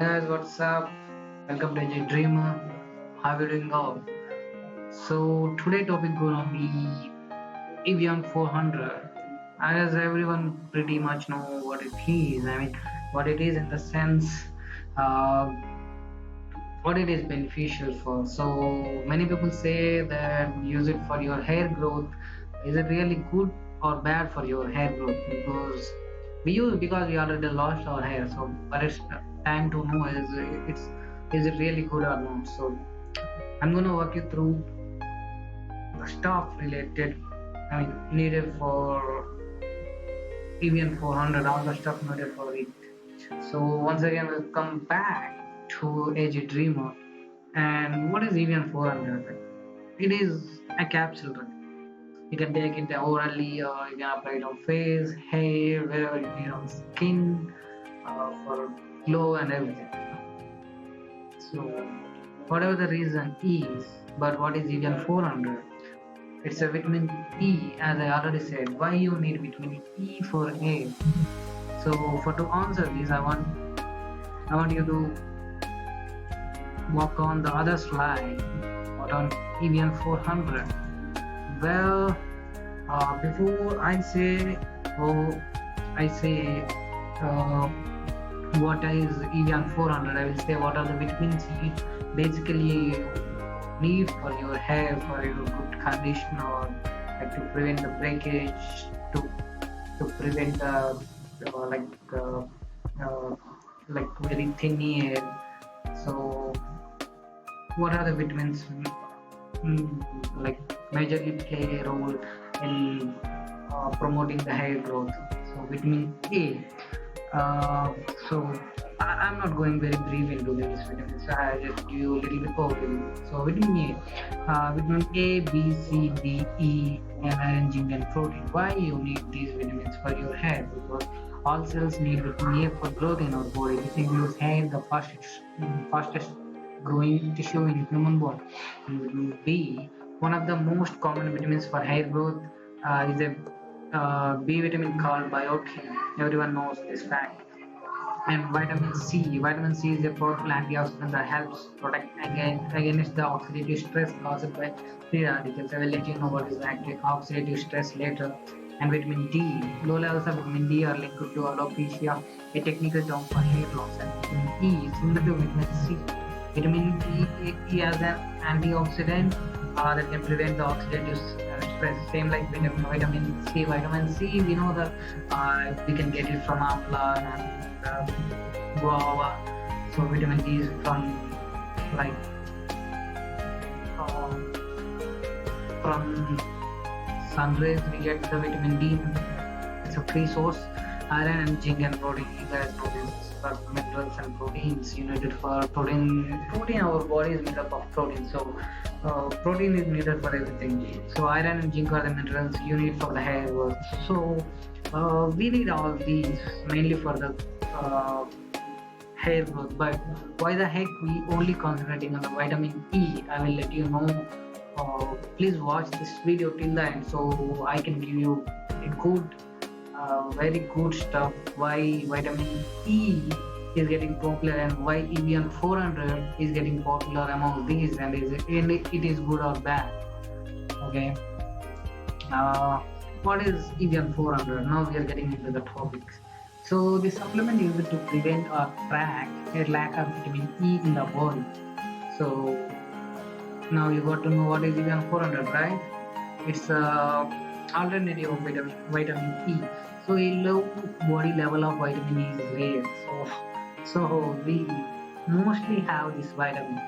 Guys, what's up? Welcome to J Dreamer. How are you doing all? So today topic gonna be Evion 400. As everyone pretty much know what it is. I mean, what it is in the sense, uh, what it is beneficial for. So many people say that use it for your hair growth. Is it really good or bad for your hair growth? Because we already lost our hair. So but it's time to know is it really good or not. So I'm gonna walk you through the stuff related. I mean needed for EVN 400, all the stuff needed for it. So once again, we'll come back to AG Dreamer. And what is EVN 400? It is a capsule drug. You can take it orally or you can apply it on face, hair, wherever you need on skin for glow and everything. So whatever the reason is, but what is EVN 400? It's a vitamin E, as I already said. Why you need vitamin E for hair? So for to answer this, I want you to walk on the other slide, what on EVN 400. Well, before I say what is Evion 400, I will say what are the vitamins you basically need for your hair for your good condition or like to prevent the breakage, to prevent uh, like very thin hair. So what are the vitamins like majorly play a role in promoting the hair growth? So vitamin A. So I'm not going very brief into this vitamins. So I just give you a little bit overview. So vitamin A, vitamin A, B, C, D, E, and iron, zinc, and protein. Why you need these vitamins for your hair? Because all cells need vitamin A for growth in our body. This includes hair, the fastest growing tissue in human body. And vitamin B, one of the most common vitamins for hair growth, is a B vitamin called biotin. Everyone knows this fact. And vitamin C. Vitamin C is a powerful antioxidant that helps protect against the oxidative stress caused by free radicals. I will let you know what is oxidative stress later. And vitamin D. Low levels of vitamin D are linked to alopecia, a technical term for hair loss. And vitamin E, similar to vitamin C. Vitamin E as an antioxidant that can prevent the oxidative stress. Same like vitamin C. Vitamin C, we know that we can get it from amla and guava. So vitamin D is from like from sun rays. We get the vitamin D. It's a free source. Iron and zinc and protein. You guys know this for minerals and proteins. You need it for protein. Protein, our body is made up of protein. So protein is needed for everything. So iron and zinc are the minerals you need for the hair growth. So we need all these mainly for the hair growth. But why the heck we only concentrating on the vitamin E? I will let you know. Please watch this video till the end so I can give you a good, very good stuff. Why vitamin E is getting popular and why Evion 400 is getting popular among these, and it is good or bad. Okay. Uh, what is Evion 400? Now we are getting into the topics. So the supplement used to prevent or track a lack of vitamin E in the body. So now you got to know what is Evion 400, right? It's a alternative of vitamin E. So a low body level of vitamin E is rare. So we mostly have this vitamin.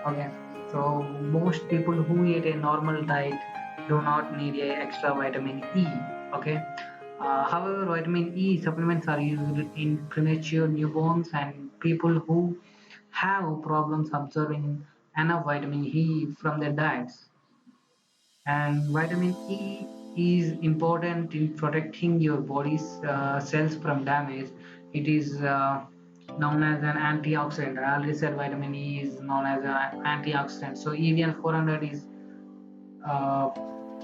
Okay. So most people who eat a normal diet do not need a extra vitamin E. Okay. However, vitamin E supplements are used in premature newborns and people who have problems absorbing enough vitamin E from their diets. And vitamin E is important in protecting your body's cells from damage. It is known as an antioxidant. I already said vitamin E is known as an antioxidant. So EVN 400 is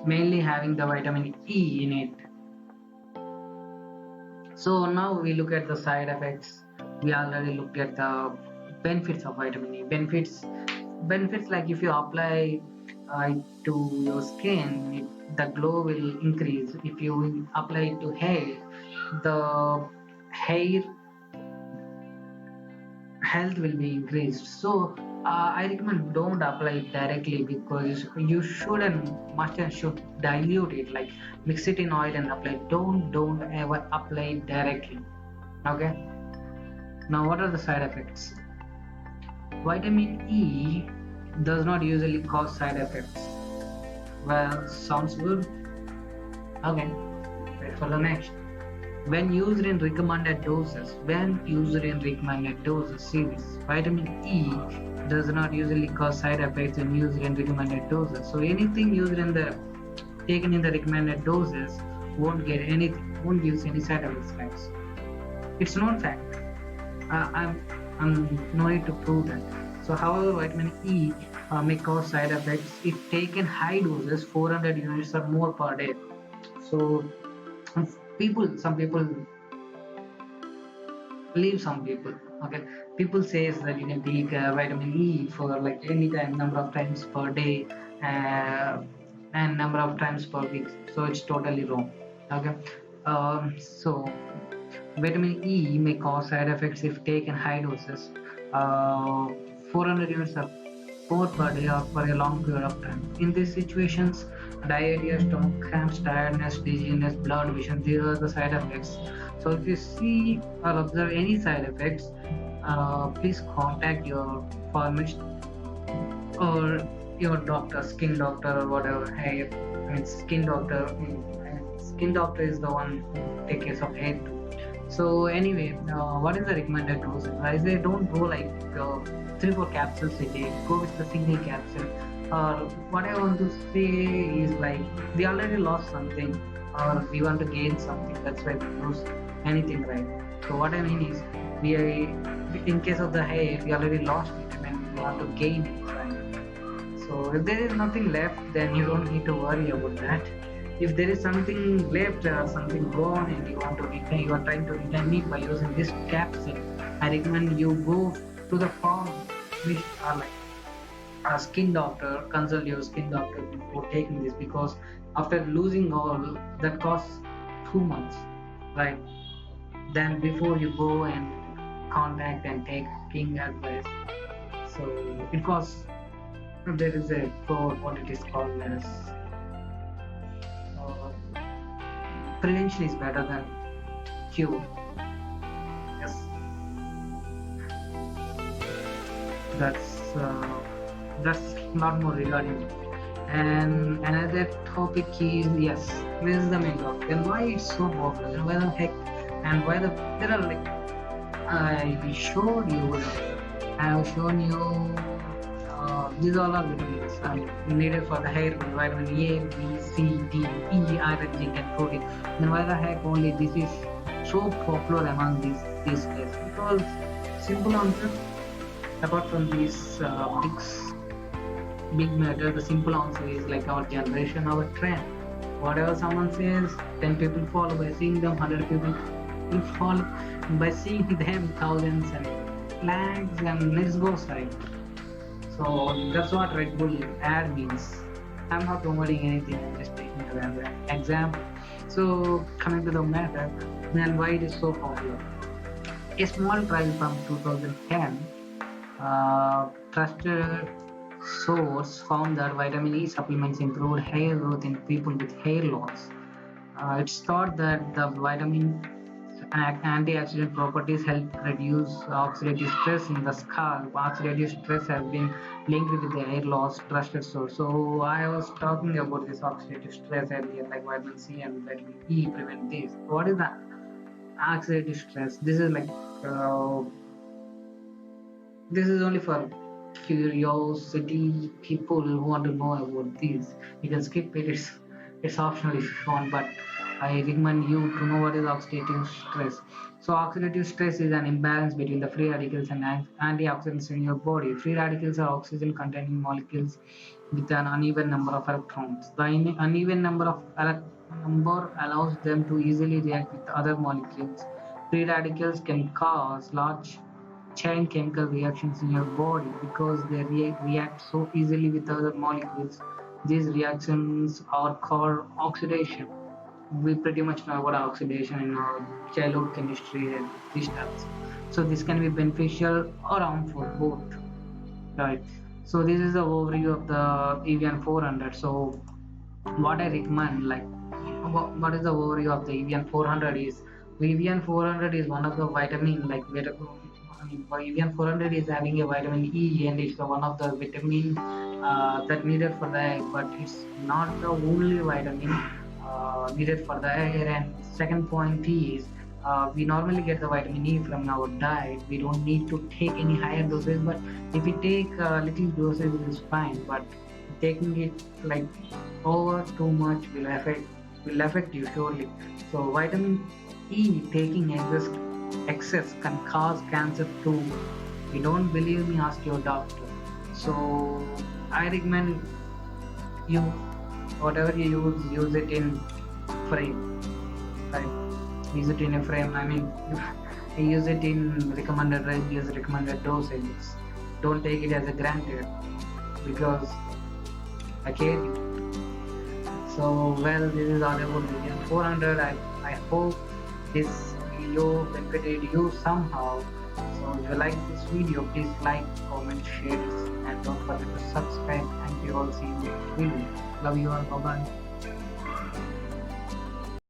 mainly having the vitamin E in it. So now we look at the side effects. We already looked at the benefits of vitamin E. Benefits like if you apply to your skin, the glow will increase. If you apply it to hair, the hair health will be increased. So I recommend don't apply it directly, because you should and must and should dilute it, like mix it in oil and apply. Don't ever apply it directly. Okay. Now, what are the side effects? Vitamin E does not usually cause side effects. Well, sounds good. Okay, wait for the next. When used in recommended doses series, vitamin E does not usually cause side effects when used in recommended doses. So anything used in the taken in the recommended doses won't get anything, won't give any side effects, guys. It's known fact. I'm no need to prove that. So, however, vitamin E may cause side effects if taken high doses, 400 units or more per day. So, some people leave some people. Okay, people says that you can take vitamin E for like any time, number of times per day, uh, and number of times per week. So it's totally wrong. Okay, so vitamin E may cause side effects if taken high doses, 400 units or more per day or for a long period of time. In these situations, diarrhea, stomach cramps, tiredness, dizziness, blurred vision, these are the side effects. So if you see or observe any side effects, please contact your pharmacist or your doctor, skin doctor or whatever. Hair, I mean skin doctor. Skin doctor is the one who takes care of hair too. So anyway, what is the recommended dose? I say don't go like 3-4 capsules a day. Go with the single capsule. What I want to say is like we already lost something, or we want to gain something. That's why we use anything, right? So what I mean is, in case of the hair, we already lost it, and then we want to gain it, right? So if there is nothing left, then you don't need to worry about that. If there is something left or something gone and you are trying to retain it by using this capsule, I recommend you go to the farm, which are like a skin doctor, consult your skin doctor before taking this, because after losing all that costs 2 months, right? Then before you go and contact and take king advice, so it costs. There is a code, what it is called as uh, prevention is better than cure. Yes, that's not more regarding it. And another topic is, yes, this is the main topic. And why it's so popular? And why the heck? And why there are like I showed you. I have shown you. These all are vitamins needed for the hair growth: vitamin A, B, C, D, E, iron, zinc, and protein. Then why the heck only this is so popular among these days? Because simple answer. Apart from these big matter, the simple answer is like our generation, our trend. Whatever someone says, 10 people follow. By seeing them, 100 people will follow. By seeing them, thousands and lakhs, and let's go side. So that's what Red Bull ad means. I'm not promoting anything, I'm just taking it as an example. So coming to the matter, then why it is so popular? A small trial from 2010, trusted source found that vitamin E supplements improved hair growth in people with hair loss. It's thought that the vitamin antioxidant properties help reduce oxidative stress in the scalp. Oxidative stress has been linked with the hair loss, trusted source. So I was talking about this oxidative stress earlier, like vitamin C and vitamin E prevent this. What is the oxidative stress? Uh, this is only for curiosity people who want to know about this. You can skip it. It's optional if you want, but I recommend you to know what is oxidative stress. So oxidative stress is an imbalance between the free radicals and antioxidants in your body. Free radicals are oxygen-containing molecules with an uneven number of electrons. The uneven number allows them to easily react with other molecules. Free radicals can cause large chain chemical reactions in your body because they react so easily with other molecules. These reactions are called oxidation. We pretty much know about oxidation in our childhood chemistry and these stuff. So this can be beneficial or harmful both, right? So this is the overview of the Evion 400. So what I recommend, like, what is the overview of the Evian 400 is Evian 400 is one of the vitamin, like I mean, Evian 400 is having a vitamin E, and it's the one of the vitamin that needed for the egg, but it's not the only vitamin needed for the egg. And second point is, we normally get the vitamin E from our diet. We don't need to take any higher dosage, but if we take little dosage, it is fine. But taking it like over too much will affect you surely. So vitamin E taking excess can cause cancer too. If you don't believe me, ask your doctor. So I recommend you, whatever you use it in frame, right? Use it in a frame. I mean, use it in recommended ranges, recommended dosages. Don't take it as a granted because I care you. So well, this is all about Evian 400. I hope this video benefited you somehow. So if you like this video, please like, comment, share, and don't forget to subscribe. Thank you all. See you in the next video. Love you all. Bye bye.